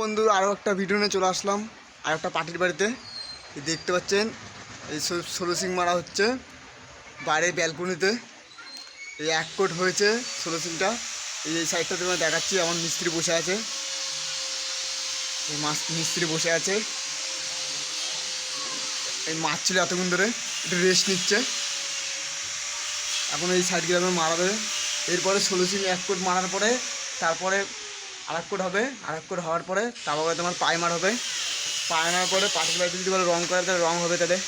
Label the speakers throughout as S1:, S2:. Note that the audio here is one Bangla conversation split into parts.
S1: বন্ধু আরও একটা ভিডিও নিয়ে চলে আসলাম আর একটা পার্টির বাড়িতে। দেখতে পাচ্ছেন এই সোলসিং মারা হচ্ছে বাইরে ব্যালকনিতে। এই এক কোট হয়েছে সোলসিংটা। এই সাইডটা তোমায় দেখাচ্ছি, আমার মিস্ত্রি বসে আছে, এই মিস্ত্রি বসে আছে। এই মাছ ছিল এতক্ষণ ধরে, একটু রেস্ট নিচ্ছে। এখন এই সাইড গ্রামে মারাবে। এরপরে সোলসিং এক কোট মারার পরে তারপরে আরেক কোট হবে। আরেক কোট হওয়ার পরে তারপরে তোমার পাইমার হবে। পাইমার পরে পার্টির বাড়িতে যদি বলে রং করে তাহলে রং হবে। তাহলে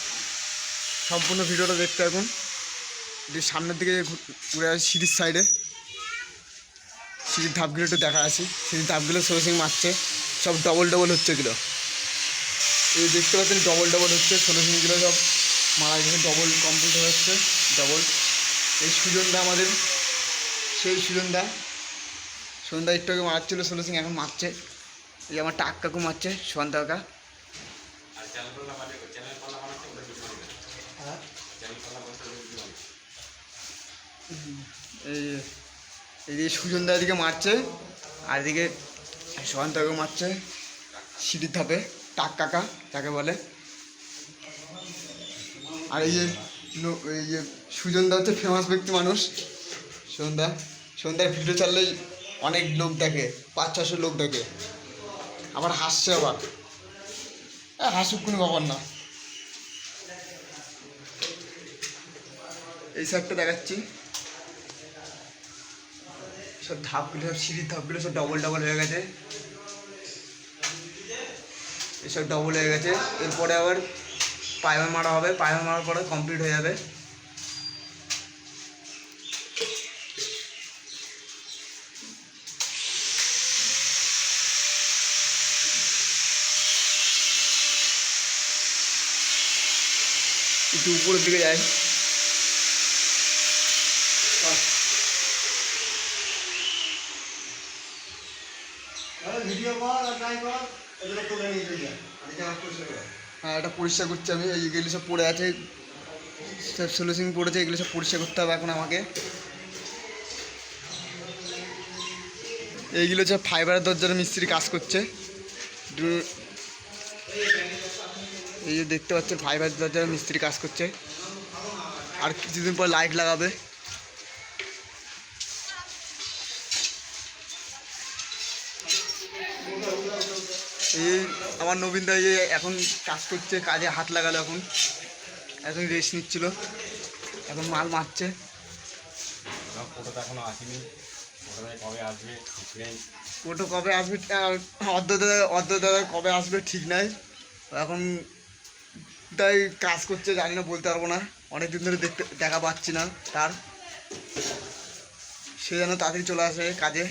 S1: সম্পূর্ণ ভিডিওটা দেখতে এখন সামনের দিকে ঘুরে আসি, সিঁড়ির সাইডে সিঁড়ির ধাপগুলো একটু দেখা আসি। সিঁড়ির ধাপগুলো সোলসিং মারছে, সব ডবল ডবল হচ্ছে এগুলো। এই দেখতে পাচ্ছেন ডবল ডবল হচ্ছে সোলসিংগুলো, সব মারা গেছে, ডবল কমপ্লিট হয়ে যাচ্ছে ডবল। এই সুজনদা আমাদের, সেই সুজনদা একটু আগে মারছিল সোলসিং, এখন মারছে। এই আমার টাক কাকু মারছে, সুশান্ত কাকা। এইদিকে সুজনদা এদিকে মারছে, আর এদিকে সুশান্ত কাকু মারছে সিঁড়ির ধাপে, টাক কাকা তাকে বলে। আর এই যে সুজনদা হচ্ছে ফেমাস ব্যক্তি মানুষ। সন্ধ্যার ভিডিও চাললেই অনেক লোক দেখে, 500-600 লোক দেখে, আবার হাসছে। আবার হাসুক কোনো ব্যাপার না। এই সাইডটা দেখাচ্ছি, সব ধাপগুলো, সব সিঁড়ির ধাপগুলো সব ডবল ডবল হয়ে গেছে। এসব ডবল হয়ে গেছে। এরপরে আবার পাইমার মারা হবে, পাইমার মারার পরে কমপ্লিট হয়ে যাবে। একটু উপরের দিকে যায়। হ্যাঁ, এটা পরিষ্কার করছি আমি। এইগুলো সব পড়ে আছে, সব সোলসিং পড়েছে, এগুলো সব পরিষ্কার করতে হবে এখন আমাকে। এইগুলো হচ্ছে ফাইবারের দরজার মিস্ত্রি কাজ করছে। এই যে দেখতে পাচ্ছেন ফাইবারের দরজার মিস্ত্রি কাজ করছে, আর কিছুদিন পর লাইট লাগাবে। এই আমার নবীন দা এখন কাজ করছে, কাজে হাত লাগালো, এখন রেস্ট নিচ্ছিল, এখন মাল মারছে। ওটা কবে আসবে, অর্ধ দাদা কবে আসবে ঠিক নাই। এখন তাই কাজ করছে, জানি না, বলতে পারবো না। অনেক দিন ধরে দেখা পাচ্ছি না তার, সে যেন তাড়াতাড়ি চলে আসে কাজে।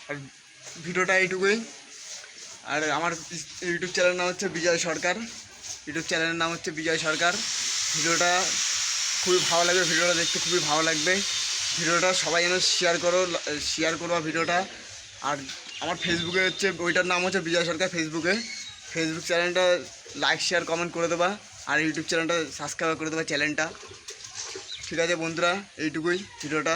S1: আর ভিডিওটা এইটুকুই। আর আমার ইউটিউব চ্যানেলের নাম হচ্ছে বিজয় সরকার। ভিডিওটা খুবই ভালো লাগবে, ভিডিওটা দেখতে খুবই ভালো লাগবে। ভিডিওটা সবাই যেন শেয়ার করো ভিডিওটা। আর আমার ফেসবুকে হচ্ছে, ওইটার নাম হচ্ছে বিজয় সরকার। ফেসবুক চ্যানেলটা লাইক শেয়ার কমেন্ট করে দেবা, আর ইউটিউব চ্যানেলটা সাবস্ক্রাইব করে দেবা চ্যানেলটা। ঠিক আছে বন্ধুরা, এইটুকুই ভিডিওটা।